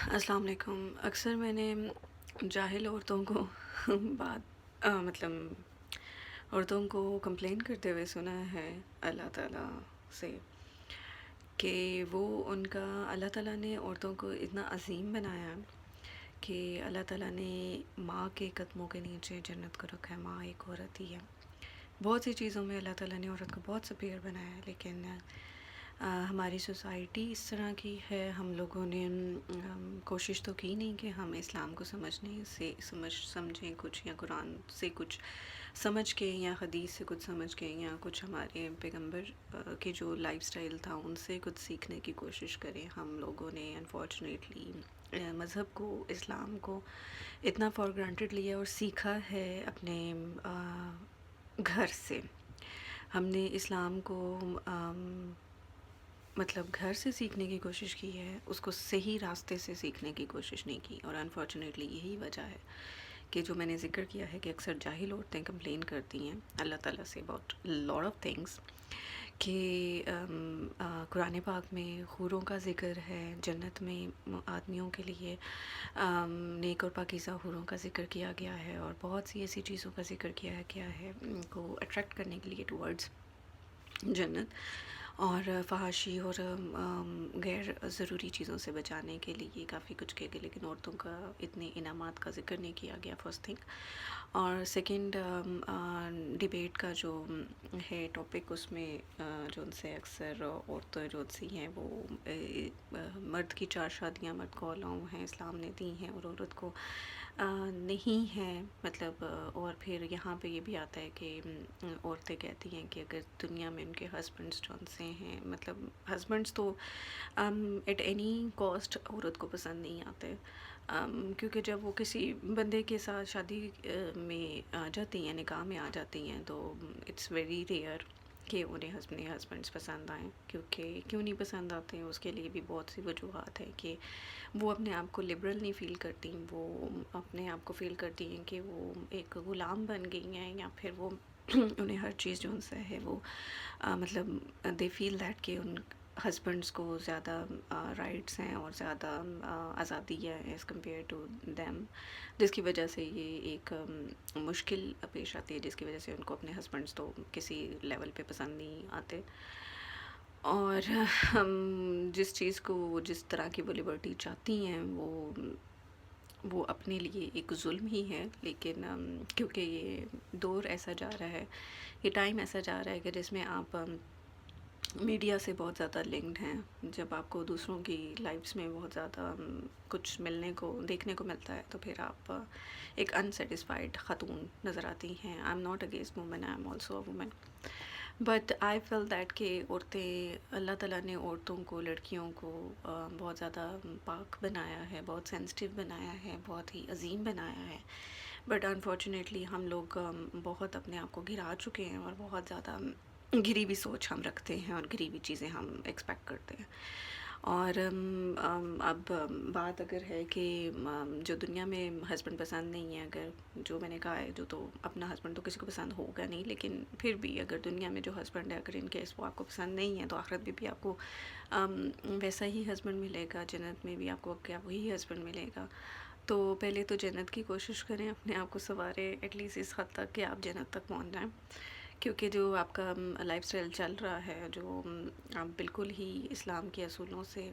السلام علیکم۔ اکثر میں نے جاہل عورتوں کو مطلب عورتوں کو کمپلین کرتے ہوئے سنا ہے اللہ تعالیٰ سے کہ اللہ تعالیٰ نے عورتوں کو اتنا عظیم بنایا کہ اللہ تعالیٰ نے ماں کے قدموں کے نیچے جنت کو رکھا ہے۔ ماں ایک عورت ہی ہے۔ بہت سی چیزوں میں اللہ تعالیٰ نے عورت کو بہت سپیریئر بنایا ہے، لیکن ہماری سوسائٹی اس طرح کی ہے۔ ہم لوگوں نے کوشش تو کی نہیں کہ ہم اسلام کو سمجھیں کچھ، یا قرآن سے کچھ سمجھ کے، یا حدیث سے کچھ سمجھ کے، یا کچھ ہمارے پیغمبر کے جو لائف سٹائل تھا ان سے کچھ سیکھنے کی کوشش کریں۔ ہم لوگوں نے انفارچونیٹلی مذہب کو، اسلام کو اتنا فار گرانٹیڈ لیا اور سیکھا ہے اپنے گھر سے۔ ہم نے اسلام کو مطلب گھر سے سیکھنے کی کوشش کی ہے، اس کو صحیح راستے سے سیکھنے کی کوشش نہیں کی، اور انفارچونیٹلی یہی وجہ ہے کہ جو میں نے ذکر کیا ہے کہ اکثر جاہل عورتیں کمپلین کرتی ہیں اللہ تعالیٰ سے اباؤٹ لاٹ آف تھنگس، کہ قرآن پاک میں حوروں کا ذکر ہے، جنت میں آدمیوں کے لیے نیک اور پاکیزہ حوروں کا ذکر کیا گیا ہے، اور بہت سی ایسی چیزوں کا ذکر کیا گیا ہے ان کو اٹریکٹ کرنے کے لیے ٹورڈز جنت، اور فحاشی اور غیر ضروری چیزوں سے بچانے کے لیے کافی کچھ کیا گیا، لیکن عورتوں کا اتنے انعامات کا ذکر نہیں کیا گیا، فرسٹ تھنگ۔ اور سیکنڈ، ڈیبیٹ کا جو ہے ٹاپک، اس میں جو ان سے اکثر عورتیں جو سی ہیں وہ مرد کی 4 شادیاں مرد کو الاؤ ہیں، اسلام نے دی ہیں، اور عورت کو نہیں ہے، مطلب اور پھر یہاں پہ یہ بھی آتا ہے کہ عورتیں کہتی ہیں کہ اگر دنیا میں ان کے ہسبینڈس جون سے ہیں، مطلب ہسبینڈس تو ایٹ اینی کاسٹ عورت کو پسند نہیں آتے، کیونکہ جب وہ کسی بندے کے ساتھ شادی میں آ جاتی ہیں، نکاح میں آ جاتی ہیں، تو اٹس ویری ریئر کہ انہیں اپنے ہسبینڈس پسند آئیں، کیونکہ کیوں نہیں پسند آتے ہیں اس کے لیے بھی بہت سی وجوہات ہیں، کہ وہ اپنے آپ کو لبرل نہیں فیل کرتی، وہ اپنے آپ کو فیل کرتی ہیں کہ وہ ایک غلام بن گئی ہیں، یا پھر وہ انہیں ہر چیز جو ان سے ہے وہ مطلب دے فیل دیٹ کہ ان ہسبینڈس کو زیادہ رائٹس ہیں اور زیادہ آزادی ہے ایز کمپیئر ٹو دیم، جس کی وجہ سے یہ ایک مشکل پیش آتی ہے، جس کی وجہ سے ان کو اپنے ہسبینڈس تو کسی لیول پہ پسند نہیں آتے، اور ہم جس چیز کو جس طرح کی وہ لبرٹی چاہتی ہیں وہ اپنے لیے ایک ظلم ہی ہے، لیکن کیونکہ یہ دور ایسا جا رہا ہے، یہ ٹائم ایسا جا رہا ہے کہ جس میں آپ میڈیا سے بہت زیادہ لنکڈ ہیں، جب آپ کو دوسروں کی لائفز میں بہت زیادہ کچھ ملنے کو دیکھنے کو ملتا ہے، تو پھر آپ ایک انسیٹسفائیڈ خاتون نظر آتی ہیں۔ I am not against woman, I am also a woman, but I feel that کہ عورتیں، اللہ تعالیٰ نے عورتوں کو، لڑکیوں کو بہت زیادہ پاک بنایا ہے، بہت سینسٹیو بنایا ہے، بہت ہی عظیم بنایا ہے، بٹ انفارچونیٹلی ہم لوگ بہت اپنے آپ کو گھرا چکے ہیں، اور بہت زیادہ گھری ہوئی سوچ ہم رکھتے ہیں، اور گھری ہوئی چیزیں ہم ایکسپیکٹ کرتے ہیں، اور اب بات اگر ہے کہ جو دنیا میں ہسبینڈ پسند نہیں ہے، اگر جو میں نے کہا ہے جو تو اپنا ہسبینڈ تو کسی کو پسند ہوگا نہیں، لیکن پھر بھی اگر دنیا میں جو ہسبینڈ ہے، اگر ان کیس وہ آپ کو پسند نہیں ہے، تو آخرت میں بھی آپ کو ویسا ہی ہسبینڈ ملے گا، جنت میں بھی آپ کو کیا وہی ہسبینڈ ملے گا۔ تو پہلے تو جنت کی کوشش کریں، اپنے آپ کو سنواریں ایٹ لیسٹ اس حد تک کہ آپ جنت تک پہنچ جائیں، کیونکہ جو آپ کا لائف سٹائل چل رہا ہے، جو آپ بالکل ہی اسلام کے اصولوں سے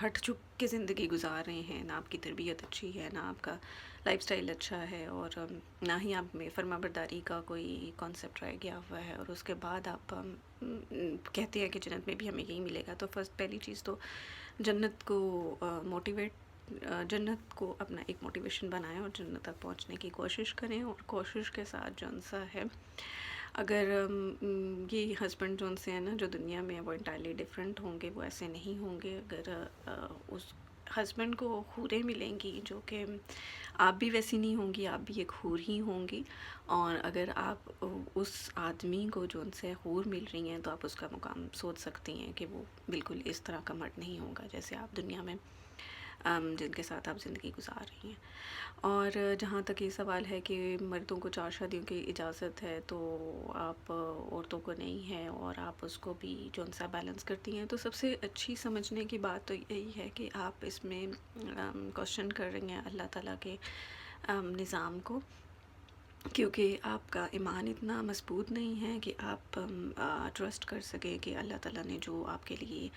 ہٹ چک کے زندگی گزار رہے ہیں، نہ آپ کی تربیت اچھی ہے، نہ آپ کا لائف سٹائل اچھا ہے، اور نہ ہی آپ میں فرما برداری کا کوئی کانسیپٹ رہ گیا ہوا ہے، اور اس کے بعد آپ کہتے ہیں کہ جنت میں بھی ہمیں یہی ملے گا، تو پہلی چیز تو جنت کو جنت کو اپنا ایک موٹیویشن بنائیں، اور جنت تک پہنچنے کی کوشش کریں، اور کوشش کے ساتھ جون سا ہے، اگر یہ ہسبینڈ جون سے ہیں نا جو دنیا میں وہ انٹائرلی ڈفرینٹ ہوں گے، وہ ایسے نہیں ہوں گے، اگر اس ہسبینڈ کو حوریں ملیں گی جو کہ آپ بھی ویسی نہیں ہوں گی، آپ بھی ایک حور ہی ہوں گی، اور اگر آپ اس آدمی کو جو ان سے حور مل رہی ہیں، تو آپ اس کا مقام سوچ سکتی ہیں کہ وہ بالکل اس طرح کا مرد نہیں ہوگا جیسے آپ دنیا میں جن کے ساتھ آپ زندگی گزار رہی ہیں. اور جہاں تک یہ سوال ہے کہ مردوں کو 4 شادیوں کی اجازت ہے تو آپ عورتوں کو نہیں ہے اور آپ اس کو بھی جو ان سا بیلنس کرتی ہیں، تو سب سے اچھی سمجھنے کی بات تو یہی ہے کہ آپ اس میں کوشچن کر رہی ہیں اللہ تعالیٰ کے نظام کو، کیونکہ آپ کا ایمان اتنا مضبوط نہیں ہے کہ آپ ٹرسٹ کر سکیں کہ اللہ تعالیٰ نے جو آپ کے لیے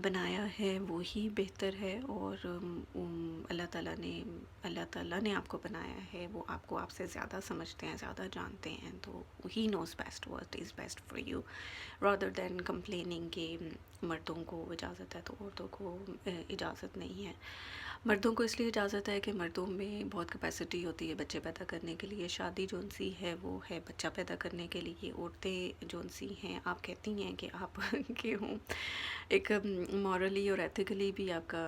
بنایا ہے وہی بہتر ہے، اور اللہ تعالیٰ نے آپ کو بنایا ہے، وہ آپ سے زیادہ سمجھتے ہیں، زیادہ جانتے ہیں، تو ہی knows best what is best for you rather than complaining کہ مردوں کو اجازت ہے تو عورتوں کو اجازت نہیں ہے. مردوں کو اس لیے اجازت ہے کہ مردوں میں بہت کیپیسٹی ہوتی ہے بچے پیدا کرنے کے لیے. شادی جون سی ہے وہ ہے بچہ پیدا کرنے کے لیے. عورتیں جون سی ہیں، آپ کہتی ہیں کہ آپ کے ہوں، ایک مورلی اور ایتھیکلی بھی آپ کا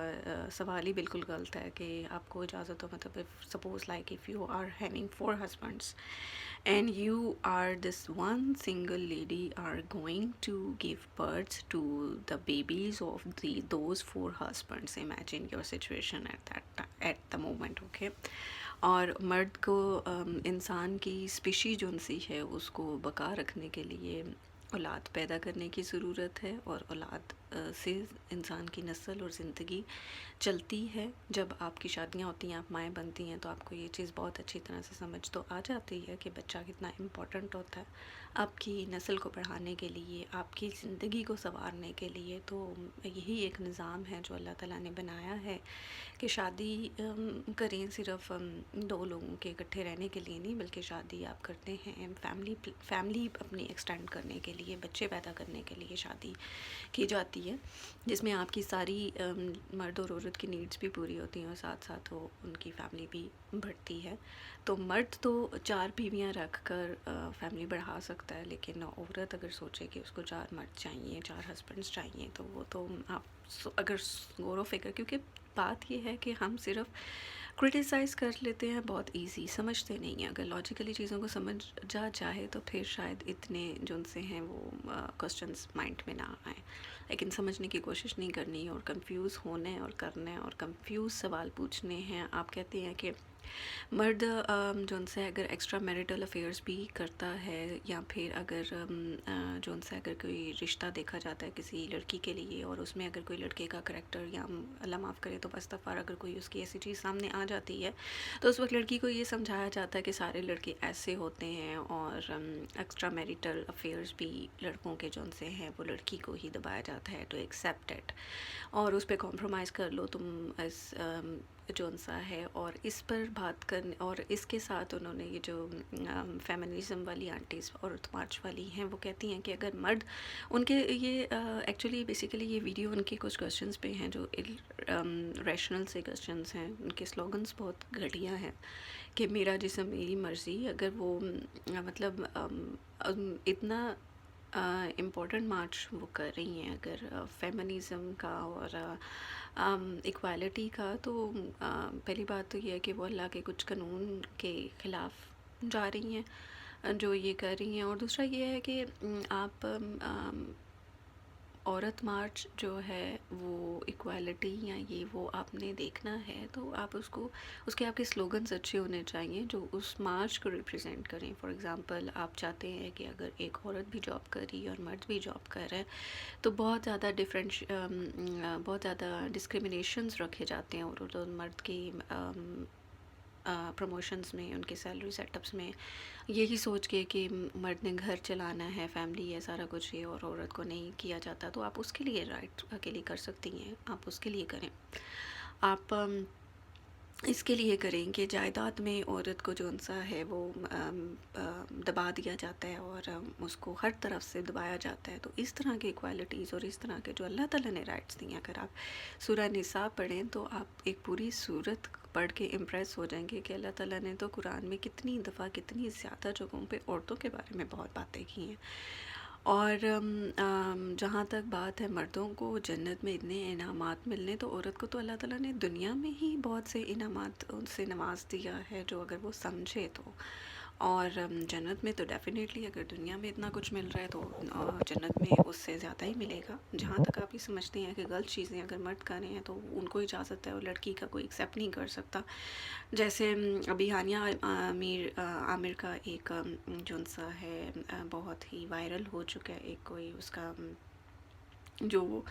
سوال ہی بالکل غلط ہے کہ آپ کو اجازت ہو. مطلب suppose like if you are having 4 husbands and you are this one single lady are going to give birth to the babies of those 4 husbands. Imagine your situation at the moment, okay. اور مرد کو انسان کی species جو سی ہے اس کو بقا رکھنے کے لیے اولاد پیدا کرنے کی ضرورت ہے، اور اولاد سے انسان کی نسل اور زندگی چلتی ہے. جب آپ کی شادیاں ہوتی ہیں، آپ مائیں بنتی ہیں، تو آپ کو یہ چیز بہت اچھی طرح سے سمجھ تو آ جاتی ہے کہ بچہ کتنا امپورٹنٹ ہوتا ہے آپ کی نسل کو بڑھانے کے لیے، آپ کی زندگی کو سنوارنے کے لیے. تو یہی ایک نظام ہے جو اللہ تعالیٰ نے بنایا ہے کہ شادی کریں صرف 2 لوگوں کے اکٹھے رہنے کے لیے نہیں، بلکہ شادی آپ کرتے ہیں فیملی اپنی ایکسٹینڈ کرنے کے لیے، بچے پیدا کرنے کے لیے شادی کی جاتی ہے، جس میں آپ کی ساری مرد اور عورت کی نیڈس بھی پوری ہوتی ہیں اور ساتھ ساتھ وہ ان کی فیملی بھی بڑھتی ہے. تو مرد تو 4 بیویاں رکھ کر فیملی بڑھا سکتا ہے، لیکن عورت اگر سوچے کہ اس کو 4 مرد چاہیے، 4 ہسبینڈس چاہیے، تو وہ تو آپ اگر غور و فکر، کیونکہ بات یہ ہے کہ ہم صرف کرٹیسائز کر لیتے ہیں، بہت ایزی سمجھتے نہیں ہیں. اگر لاجیکلی چیزوں کو سمجھا جائے تو پھر شاید اتنے جو ان سے ہیں وہ کوسچنس مائنڈ میں نہ آئیں، لیکن سمجھنے کی کوشش نہیں کرنی اور کنفیوز ہونے اور کرنے اور کنفیوز سوال پوچھنے ہیں. آپ کہتے ہیں کہ مرد جو ان سے اگر ایکسٹرا میریٹل افیئرس بھی کرتا ہے، یا پھر اگر جو ان سے اگر کوئی رشتہ دیکھا جاتا ہے کسی لڑکی کے لیے، اور اس میں اگر کوئی لڑکے کا کریکٹر، یا اللہ معاف کرے تو بستفار اگر کوئی اس کی ایسی چیز سامنے آ جاتی ہے، تو اس وقت لڑکی کو یہ سمجھایا جاتا ہے کہ سارے لڑکے ایسے ہوتے ہیں، اور ایکسٹرا میریٹل افیئرس بھی لڑکوں کے جو ان سے ہیں وہ لڑکی کو ہی دبایا جاتا ہے ٹو ایکسیپٹ اٹ، اور اس پہ کمپرومائز کر لو تم اس جو ان سا ہے. اور اس پر بات کرنے، اور اس کے ساتھ انہوں نے یہ جو فیمنزم والی آنٹیز اور مارچ والی ہیں، وہ کہتی ہیں کہ اگر مرد ان کے یہ ایکچولی بیسیکلی یہ ویڈیو ان کے کچھ کوسچنس پہ ہیں جو ریشنل سے کوسچنس ہیں. ان کے سلوگنس بہت گھٹیا ہیں کہ میرا جسم میری مرضی. اگر وہ مطلب اتنا امپورٹنٹ مارچ وہ کر رہی ہیں اگر فیمنزم کا اور ایکوالٹی کا، تو پہلی بات تو یہ ہے کہ وہ اللہ کے کچھ قانون کے خلاف جا رہی ہیں جو یہ کر رہی ہیں. اور دوسرا یہ ہے کہ آپ عورت مارچ جو ہے وہ ایکوالٹی یا یہ وہ آپ نے دیکھنا ہے تو آپ اس کے آپ کے سلوگنز اچھے ہونے چاہیے جو اس مارچ کو ریپرزینٹ کریں. فار ایگزامپل آپ چاہتے ہیں کہ اگر ایک عورت بھی جاب کر رہی ہے اور مرد بھی جاب کر رہے ہیں تو بہت زیادہ ڈسکریمنیشنز رکھے جاتے ہیں اور مرد کی پروموشنز میں، ان کے سیلری سیٹ اپس میں، یہی سوچ کے کہ مرد نے گھر چلانا ہے، فیملی ہے، سارا کچھ ہے، اور عورت کو نہیں کیا جاتا. تو آپ اس کے لیے رائٹ کے لیے کر سکتی ہیں، آپ اس کے لیے کریں. آپ اس کے لیے کریں کہ جائیداد میں عورت کو جو انسا ہے وہ دبا دیا جاتا ہے اور اس کو ہر طرف سے دبایا جاتا ہے. تو اس طرح کے ایکوالٹیز اور اس طرح کے جو اللہ تعالیٰ نے رائٹس دی ہیں، اگر آپ سورہ نساء پڑھیں تو آپ ایک پوری سورت پڑھ کے امپریس ہو جائیں گے کہ اللہ تعالیٰ نے تو قرآن میں کتنی دفعہ کتنی زیادہ جگہوں پہ عورتوں کے بارے میں بہت باتیں کی ہیں. اور جہاں تک بات ہے مردوں کو جنت میں اتنے انعامات ملنے، تو عورت کو تو اللہ تعالیٰ نے دنیا میں ہی بہت سے انعامات ان سے نواز دیا ہے جو اگر وہ سمجھے تو. اور جنت میں تو ڈیفینیٹلی اگر دنیا میں اتنا کچھ مل رہا ہے تو جنت میں اس سے زیادہ ہی ملے گا. جہاں تک آپ یہ سمجھتے ہیں کہ غلط چیزیں اگر مرد کر رہے ہیں تو ان کو اجازت ہے اور لڑکی کا کوئی ایکسیپٹ نہیں کر سکتا. جیسے ابھی ہانیہ عامر کا ایک جون سا ہے بہت ہی وائرل ہو چکا ہے ایک کوئی اس کا جو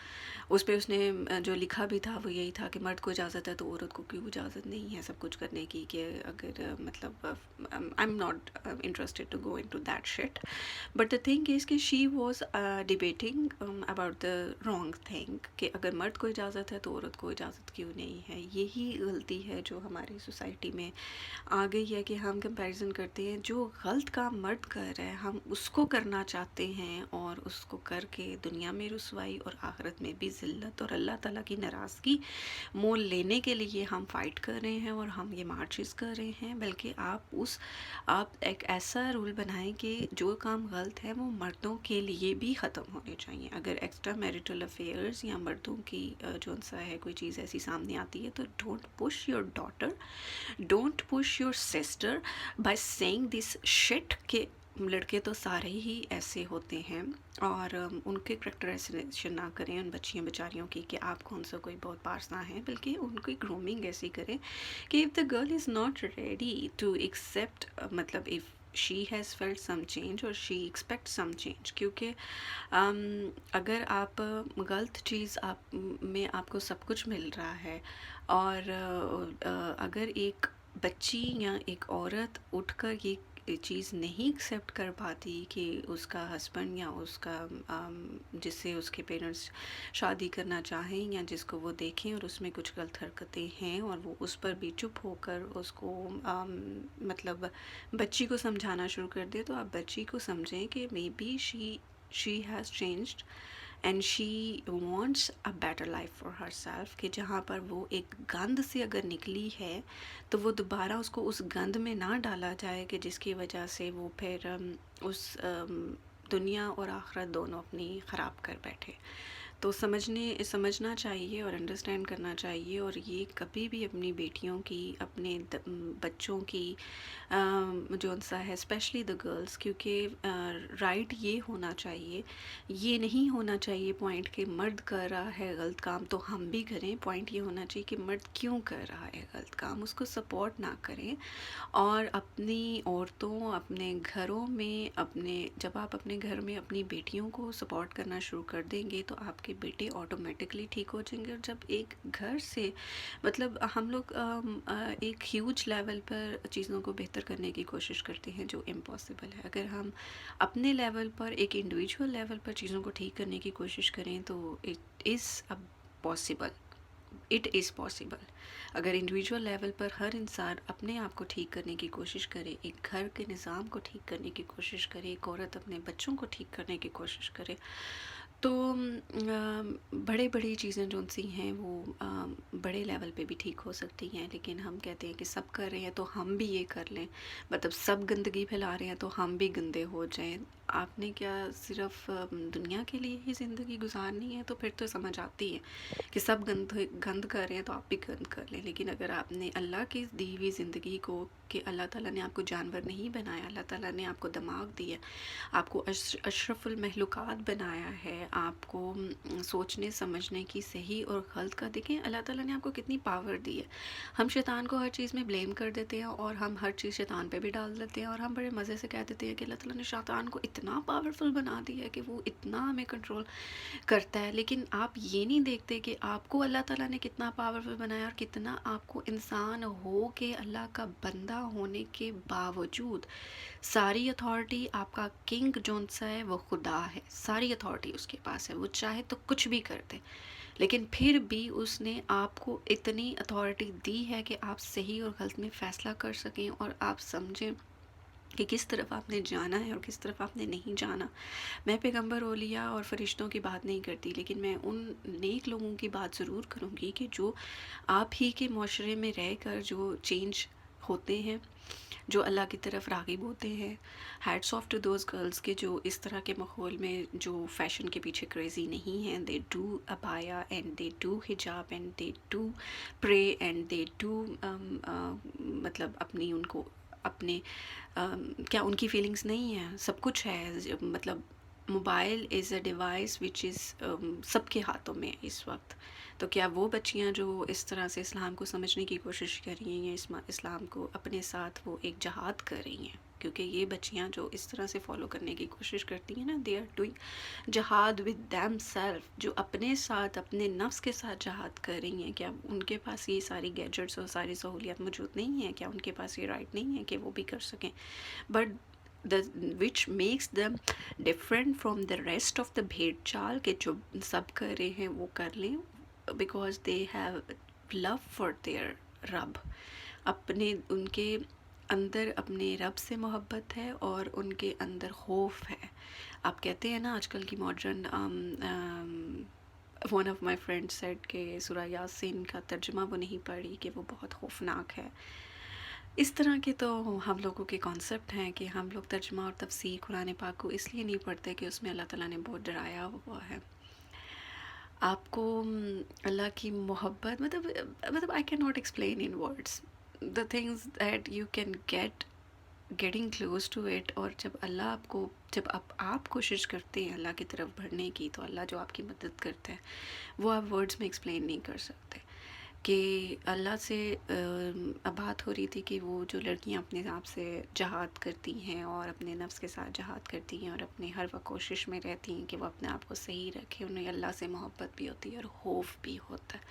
اس پہ اس نے جو لکھا بھی تھا وہ یہی تھا کہ مرد کو اجازت ہے تو عورت کو کیوں اجازت نہیں ہے سب کچھ کرنے کی. کہ اگر مطلب I am not interested to go into that shit, but the thing is کہ she was debating about the wrong thing کہ اگر مرد کو اجازت ہے تو عورت کو اجازت کیوں نہیں ہے. یہی غلطی ہے جو ہماری سوسائٹی میں آ گئی ہے کہ ہم کمپیریزن کرتے ہیں جو غلط کام مرد کر رہا ہے ہم اس کو کرنا چاہتے ہیں اور اس کو کر کے دنیا میں رسوائی اور آخرت میں بھی ذلت اور اللہ تعالیٰ کی ناراضگی مول لینے کے لیے ہم فائٹ کر رہے ہیں اور ہم یہ مارچز کر رہے ہیں. بلکہ آپ ایک ایسا رول بنائیں کہ جو کام غلط ہے وہ مردوں کے لیے بھی ختم ہونے چاہیے. اگر ایکسٹرا میریٹل افیئرز یا مردوں کی جو سا ہے کوئی چیز ایسی سامنے آتی ہے تو don't push your daughter, don't push your sister by saying this shit کہ لڑکے تو سارے ہی ایسے ہوتے ہیں. اور ان کے کریکٹرائزیشن نہ کریں ان بچیوں بیچاریوں کی کہ آپ کون سا کوئی بہت پارسنا ہے, بلکہ ان کی گرومنگ ایسی کریں کہ if the girl is not ready to accept مطلب if she has felt some change or she expects some change. کیونکہ اگر آپ غلط چیز میں آپ کو سب کچھ مل رہا ہے اور اگر ایک بچی یا ایک عورت اٹھ کر یہ چیز نہیں ایکسیپٹ کر پاتی کہ اس کا ہسبینڈ یا اس کا جس سے اس کے پیرنٹس شادی کرنا چاہیں یا جس کو وہ دیکھیں اور اس میں کچھ غلط حرکتیں ہیں اور وہ اس پر بھی چپ ہو کر اس کو مطلب بچی کو سمجھانا شروع کر دے, تو آپ بچی کو سمجھیں کہ maybe she has changed and she wants a better life for herself. کہ جہاں پر وہ ایک گند سے اگر نکلی ہے تو وہ دوبارہ اس کو اس گند میں نہ ڈالا جائے کہ جس کی وجہ سے وہ پھر اس دنیا اور آخرت دونوں اپنی خراب کر بیٹھے. تو سمجھنا چاہیے اور انڈرسٹینڈ کرنا چاہیے, اور یہ کبھی بھی اپنی بیٹیوں کی اپنے بچوں کی جو سا ہے اسپیشلی دا گرلس, کیونکہ رائٹ یہ ہونا چاہیے, یہ نہیں ہونا چاہیے پوائنٹ کہ مرد کر رہا ہے غلط کام تو ہم بھی کریں. پوائنٹ یہ ہونا چاہیے کہ مرد کیوں کر رہا ہے غلط کام, اس کو سپورٹ نہ کریں. اور اپنی عورتوں اپنے گھروں میں جب آپ اپنے گھر میں اپنی بیٹیوں کو سپورٹ کرنا شروع کر دیں گے تو آپ کے بیٹے آٹومیٹکلی ٹھیک ہو جائیں گے. اور جب ایک گھر سے مطلب ہم لوگ ایک ہیوج لیول پر چیزوں کو بہتر کرنے کی کوشش کرتے ہیں جو امپاسبل ہے. اگر ہم اپنے لیول پر ایک انڈیویجول لیول پر چیزوں کو ٹھیک کرنے کی کوشش کریں تو اٹ از پاسبل. اگر انڈیویجول لیول پر ہر انسان اپنے آپ کو ٹھیک کرنے کی کوشش کرے, ایک گھر کے نظام کو ٹھیک کرنے کی کوشش کرے, ایک عورت اپنے بچوں کو ٹھیک کرنے کی کوشش کرے, تو بڑی چیزیں جو سی ہیں وہ بڑے لیول پہ بھی ٹھیک ہو سکتی ہیں. لیکن ہم کہتے ہیں کہ سب کر رہے ہیں تو ہم بھی یہ کر لیں, مطلب سب گندگی پھیلا رہے ہیں تو ہم بھی گندے ہو جائیں. آپ نے کیا صرف دنیا کے لیے ہی زندگی گزارنی ہے؟ تو پھر تو سمجھ آتی ہے کہ سب گند کر رہے ہیں تو آپ بھی گند کر لیں. لیکن اگر آپ نے اللہ کی دی ہوئی زندگی کو, کہ اللہ تعالیٰ نے آپ کو جانور نہیں بنایا, اللہ تعالیٰ نے آپ کو دماغ دیا, آپ کو اشرف المخلوقات بنایا ہے, آپ کو سوچنے سمجھنے کی صحیح اور غلط کا, دیکھیں اللہ تعالیٰ نے آپ کو کتنی پاور دی ہے. ہم شیطان کو ہر چیز میں بلیم کر دیتے ہیں اور ہم ہر چیز شیطان پہ بھی ڈال دیتے ہیں, اور ہم بڑے مزے سے کہہ دیتے ہیں کہ اللہ تعالیٰ نے شیطان کو اتنا پاورفل بنا دیا ہے کہ وہ اتنا ہمیں کنٹرول کرتا ہے. لیکن آپ یہ نہیں دیکھتے کہ آپ کو اللہ تعالیٰ نے کتنا پاورفل بنایا اور کتنا آپ کو انسان ہو کے اللہ کا بندہ ہونے کے باوجود ساری اتھارٹی آپ کا کنگ جون سا ہے وہ خدا ہے, ساری اتھارٹی اس کے پاس ہے, وہ چاہے تو کچھ بھی کر دے. لیکن پھر بھی اس نے آپ کو اتنی اتھارٹی دی ہے کہ آپ صحیح اور غلط میں فیصلہ کر سکیں اور آپ سمجھیں کہ کس طرف آپ نے جانا ہے اور کس طرف آپ نے نہیں جانا. میں پیغمبر اولیاء اور فرشتوں کی بات نہیں کرتی, لیکن میں ان نیک لوگوں کی بات ضرور کروں گی کہ جو آپ ہی کے معاشرے میں رہ کر جو چینج ہوتے ہیں, جو اللہ کی طرف راغب ہوتے ہیں. Hats of two those girls کے جو اس طرح کے ماحول میں جو فیشن کے پیچھے کریزی نہیں ہیں, دے ڈو ابایا اینڈ دے ڈو حجاب and they do pray and they do مطلب اپنی ان کو اپنے کیا ان کی فیلنگس نہیں ہیں؟ سب کچھ ہے، مطلب mobile is a device which از سب کے ہاتھوں میں اس وقت. تو کیا وہ بچیاں جو اس طرح سے اسلام کو سمجھنے کی کوشش کر رہی ہیں، اسلام کو اپنے ساتھ وہ ایک جہاد کر رہی ہیں، کیونکہ یہ بچیاں جو اس طرح سے فالو کرنے کی کوشش کرتی ہیں نا، دے آر ڈوئنگ جہاد ود دیم سیلف، جو اپنے ساتھ اپنے نفس کے ساتھ جہاد کر رہی ہیں. کیا ان کے پاس یہ ساری گیجٹس اور ساری سہولیات موجود نہیں ہیں؟ کیا ان کے پاس یہ رائٹ نہیں ہے کہ وہ بھی کر سکیں؟ But which makes them different from the rest of the بھیڑ چال کہ جو سب کر رہے ہیں وہ کر لیں، because they have love for their رب. اپنے ان کے اندر اپنے رب سے محبت ہے اور ان کے اندر خوف ہے. آپ کہتے ہیں نا آج کل کی modern one of my friend said کہ سورہ یاسین کا ترجمہ وہ نہیں پڑھی کہ وہ بہت خوفناک ہے. اس طرح کے تو ہم لوگوں کے کانسیپٹ ہیں کہ ہم لوگ ترجمہ اور تفسیر قرآن پاک کو اس لیے نہیں پڑھتے کہ اس میں اللہ تعالیٰ نے بہت ڈرایا ہوا ہے. آپ کو اللہ کی محبت مطلب I can not explain in words the things that you can getting close to it. اور جب اللہ آپ کو، جب آپ کوشش کرتے ہیں اللہ کی طرف بڑھنے کی، تو اللہ جو آپ کی مدد کرتا ہے وہ آپ ورڈز میں ایکسپلین نہیں کر سکتے. کہ اللہ سے بات ہو رہی تھی کہ وہ جو لڑکیاں اپنے آپ سے جہاد کرتی ہیں اور اپنے نفس کے ساتھ جہاد کرتی ہیں اور اپنے ہر وقت کوشش میں رہتی ہیں کہ وہ اپنے آپ کو صحیح رکھیں، انہیں اللہ سے محبت بھی ہوتی ہے اور خوف بھی ہوتا ہے.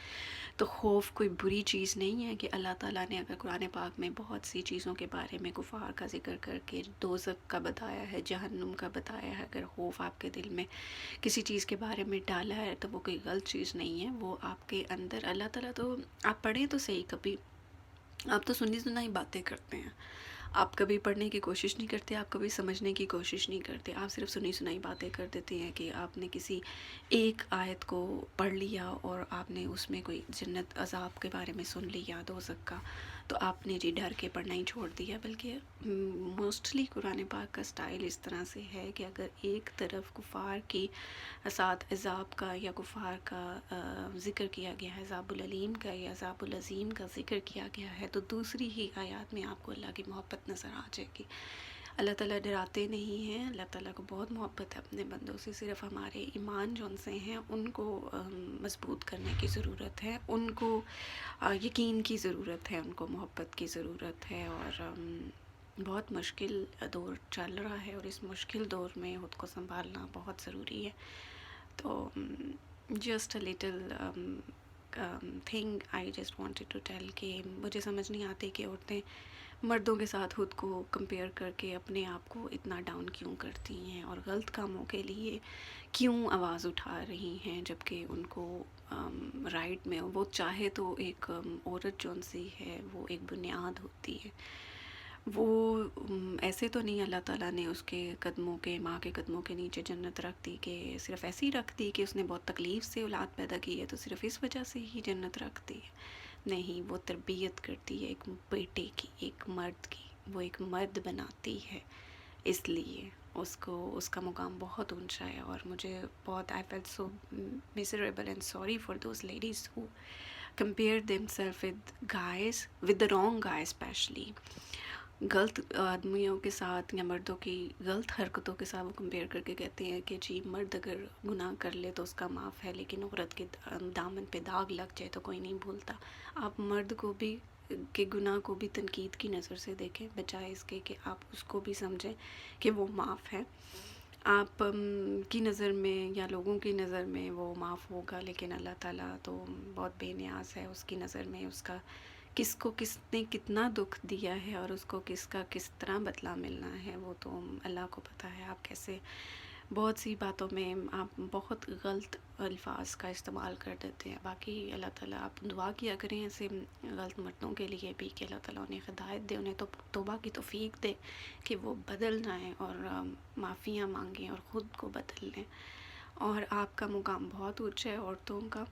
تو خوف کوئی بری چیز نہیں ہے. کہ اللہ تعالیٰ نے اگر قرآن پاک میں بہت سی چیزوں کے بارے میں کفار کا ذکر کر کے دوزخ کا بتایا ہے، جہنم کا بتایا ہے، اگر خوف آپ کے دل میں کسی چیز کے بارے میں ڈالا ہے تو وہ کوئی غلط چیز نہیں ہے. وہ آپ کے اندر اللہ تعالیٰ تو، آپ پڑھیں تو صحیح، کبھی آپ تو سنی سنائی باتیں کرتے ہیں، آپ کبھی پڑھنے کی کوشش نہیں کرتے، آپ کبھی سمجھنے کی کوشش نہیں کرتے، آپ صرف سنی سنائی باتیں کر دیتے ہیں. کہ آپ نے کسی ایک آیت کو پڑھ لیا اور آپ نے اس میں کوئی جنت عذاب کے بارے میں سن لیا، دوزخ کا، تو آپ نے جی ڈر کے پڑھنا ہی چھوڑ دیا. بلکہ موسٹلی قرآن پاک کا سٹائل اس طرح سے ہے کہ اگر ایک طرف کفار کی ساتھ عذاب کا یا کفار کا ذکر کیا گیا ہے، عذاب العلیم کا یا عذاب العظیم کا ذکر کیا گیا ہے، تو دوسری ہی آیات میں آپ کو اللہ کی محبت نظر آ جائے گی. اللہ تعالیٰ ڈراتے نہیں ہیں. اللہ تعالیٰ کو بہت محبت ہے اپنے بندوں سے. صرف ہمارے ایمان جو ان سے ہیں ان کو مضبوط کرنے کی ضرورت ہے، ان کو یقین کی ضرورت ہے، ان کو محبت کی ضرورت ہے. اور بہت مشکل دور چل رہا ہے اور اس مشکل دور میں خود کو سنبھالنا بہت ضروری ہے. تو just a little thing I just wanted to tell کہ مجھے سمجھ نہیں آتی کہ عورتیں مردوں کے ساتھ خود کو کمپیئر کر کے اپنے آپ کو اتنا ڈاؤن کیوں کرتی ہیں اور غلط کاموں کے لیے کیوں آواز اٹھا رہی ہیں، جبکہ ان کو رائٹ میں وہ چاہے تو ایک عورت جون سی ہے وہ ایک بنیاد ہوتی ہے. وہ ایسے تو نہیں اللہ تعالیٰ نے اس کے قدموں کے، ماں کے قدموں کے نیچے جنت رکھ دی کہ صرف ایسے ہی رکھ دی کہ اس نے بہت تکلیف سے اولاد پیدا کی ہے تو صرف اس وجہ سے ہی جنت رکھ دی ہے. نہیں، وہ تربیت کرتی ہے ایک بیٹے کی، ایک مرد کی، وہ ایک مرد بناتی ہے. اس لیے اس کا مقام بہت اونچا ہے. اور مجھے بہت I felt so miserable and sorry for those ladies who compare themselves with guys, with the wrong guys especially. غلط آدمیوں کے ساتھ یا مردوں کی غلط حرکتوں کے ساتھ وہ کمپیئر کر کے کہتے ہیں کہ جی مرد اگر گناہ کر لے تو اس کا معاف ہے، لیکن عورت کے دامن پہ داغ لگ جائے تو کوئی نہیں بھولتا. آپ مرد کو بھی کے گناہ کو بھی تنقید کی نظر سے دیکھیں، بجائے اس کے کہ آپ اس کو بھی سمجھیں کہ وہ معاف ہے. آپ کی نظر میں یا لوگوں کی نظر میں وہ معاف ہوگا، لیکن اللہ تعالیٰ تو بہت بے نیاز ہے. اس کی نظر میں اس کا کس کو کس نے کتنا دکھ دیا ہے اور اس کو کس کا کس طرح بدلہ ملنا ہے وہ تو اللہ کو پتہ ہے. آپ کیسے بہت سی باتوں میں آپ بہت غلط الفاظ کا استعمال کر دیتے ہیں. باقی اللہ تعالیٰ آپ دعا کیا کریں ایسے غلط مردوں کے لیے بھی کہ اللہ تعالیٰ انہیں ہدایت دے، انہیں تو توبہ کی توفیق دے کہ وہ بدل جائیں اور معافیاں مانگیں اور خود کو بدل لیں. اور آپ کا مقام بہت اونچا ہے عورتوں کا،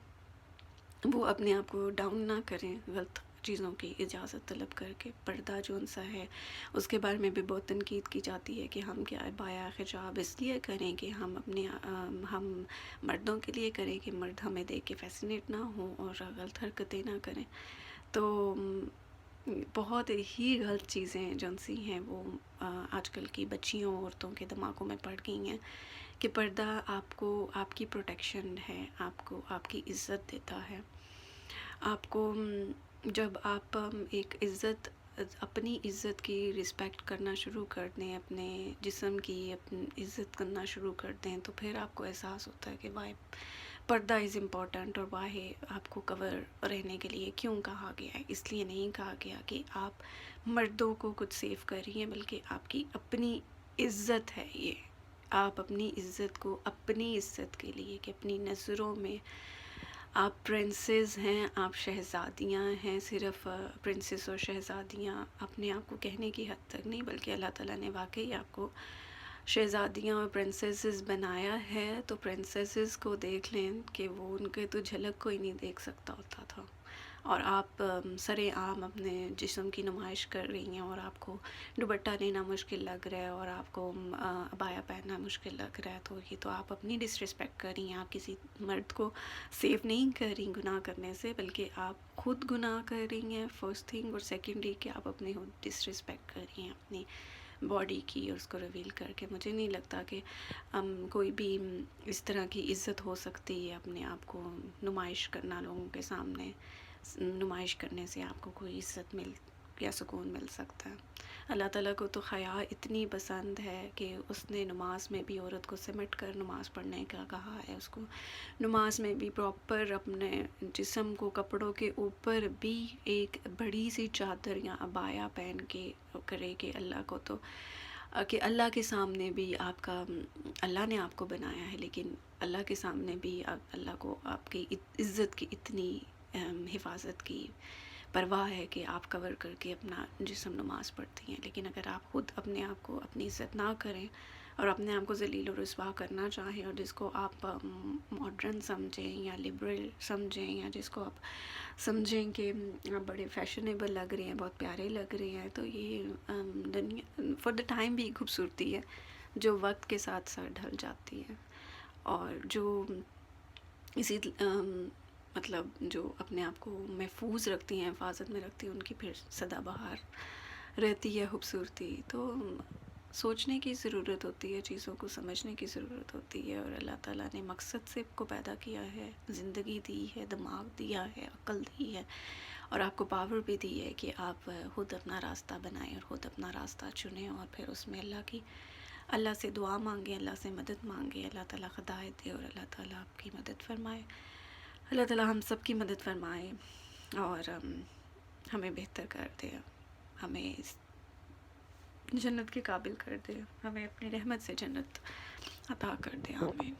وہ اپنے آپ کو ڈاؤن نہ کریں غلط چیزوں کی اجازت طلب کر کے. پردہ جو سا ہے اس کے بارے میں بھی بہت تنقید کی جاتی ہے کہ ہم کیا بایا حجاب اس لیے کریں کہ ہم اپنے ہم مردوں کے لیے کریں کہ مرد ہمیں دیکھ کے فیسینیٹ نہ ہوں اور غلط حرکتیں نہ کریں. تو بہت ہی غلط چیزیں جون سی ہیں وہ آج کل کی بچیوں عورتوں کے دماغوں میں پڑ گئی ہیں کہ پردہ آپ کو آپ کی پروٹیکشن ہے، آپ کو آپ کی عزت دیتا ہے. آپ کو جب آپ ایک عزت اپنی عزت کی رسپیکٹ کرنا شروع کر دیں، اپنے جسم کی اپنی عزت کرنا شروع کر دیں، تو پھر آپ کو احساس ہوتا ہے کہ وائی پردہ از امپورٹنٹ، اور وائی آپ کو کور رہنے کے لیے کیوں کہا گیا ہے. اس لیے نہیں کہا گیا کہ آپ مردوں کو کچھ سیو کر رہی ہیں، بلکہ آپ کی اپنی عزت ہے یہ. آپ اپنی عزت کو، اپنی عزت کے لیے کہ اپنی نظروں میں آپ پرنسز ہیں، آپ شہزادیاں ہیں. صرف پرنسس اور شہزادیاں اپنے آپ کو کہنے کی حد تک نہیں، بلکہ اللہ تعالیٰ نے واقعی آپ کو شہزادیاں اور پرنسسز بنایا ہے. تو پرنسسز کو دیکھ لیں کہ وہ ان کے تو جھلک کوئی نہیں دیکھ سکتا ہوتا تھا، اور آپ سر عام اپنے جسم کی نمائش کر رہی ہیں، اور آپ کو دوپٹہ لینا مشکل لگ رہا ہے، اور آپ کو عبایا پہننا مشکل لگ رہا ہے. تو یہ تو آپ اپنی ڈس رسپیکٹ کر رہی ہیں. آپ کسی مرد کو سیو نہیں کر رہی گناہ کرنے سے، بلکہ آپ خود گناہ کر رہی ہیں فرسٹ تھنگ، اور سیکنڈلی کہ آپ اپنی ڈس رسپیکٹ کر رہی ہیں اپنی باڈی کی، اور اس کو ریویل کر کے. مجھے نہیں لگتا کہ کوئی بھی اس طرح کی عزت ہو سکتی ہے. اپنے آپ کو نمائش کرنا، لوگوں کے سامنے نمائش کرنے سے آپ کو کوئی عزت مل یا سکون مل سکتا ہے. اللہ تعالیٰ کو تو حیا اتنی پسند ہے کہ اس نے نماز میں بھی عورت کو سمٹ کر نماز پڑھنے کا کہا ہے. اس کو نماز میں بھی پراپر اپنے جسم کو کپڑوں کے اوپر بھی ایک بڑی سی چادر یا عبایا پہن کے کرے کہ اللہ کو تو کہ اللہ کے سامنے بھی آپ کا، اللہ نے آپ کو بنایا ہے، لیکن اللہ کے سامنے بھی اللہ کو آپ کی عزت کی اتنی حفاظت کی پرواہ ہے کہ آپ کور کر کے اپنا جسم نماز پڑھتی ہیں. لیکن اگر آپ خود اپنے آپ کو اپنی عزت نہ کریں اور اپنے آپ کو ذلیل و رسوا کرنا چاہیں، اور جس کو آپ ماڈرن سمجھیں یا لبرل سمجھیں، یا جس کو آپ سمجھیں کہ آپ بڑے فیشنیبل لگ رہے ہیں، بہت پیارے لگ رہے ہیں، تو یہ دنیا فار دا ٹائم بھی خوبصورتی ہے جو وقت کے ساتھ ساتھ ڈھل جاتی ہے. اور جو اسی مطلب جو اپنے آپ کو محفوظ رکھتی ہیں، حفاظت میں رکھتی ہیں، ان کی پھر سدا بہار رہتی ہے خوبصورتی. تو سوچنے کی ضرورت ہوتی ہے، چیزوں کو سمجھنے کی ضرورت ہوتی ہے. اور اللہ تعالیٰ نے مقصد سے کو پیدا کیا ہے، زندگی دی ہے، دماغ دیا ہے، عقل دی ہے، اور آپ کو پاور بھی دی ہے کہ آپ خود اپنا راستہ بنائیں اور خود اپنا راستہ چنیں، اور پھر اس میں اللہ سے دعا مانگیں، اللہ سے مدد مانگیں. اللہ تعالیٰ ہدایت دے اور اللہ تعالیٰ آپ کی مدد فرمائے. اللہ تعالیٰ ہم سب کی مدد فرمائے اور ہمیں بہتر کر دے، ہمیں اس جنت کے قابل کر دے، ہمیں اپنی رحمت سے جنت عطا کر دے. آمین.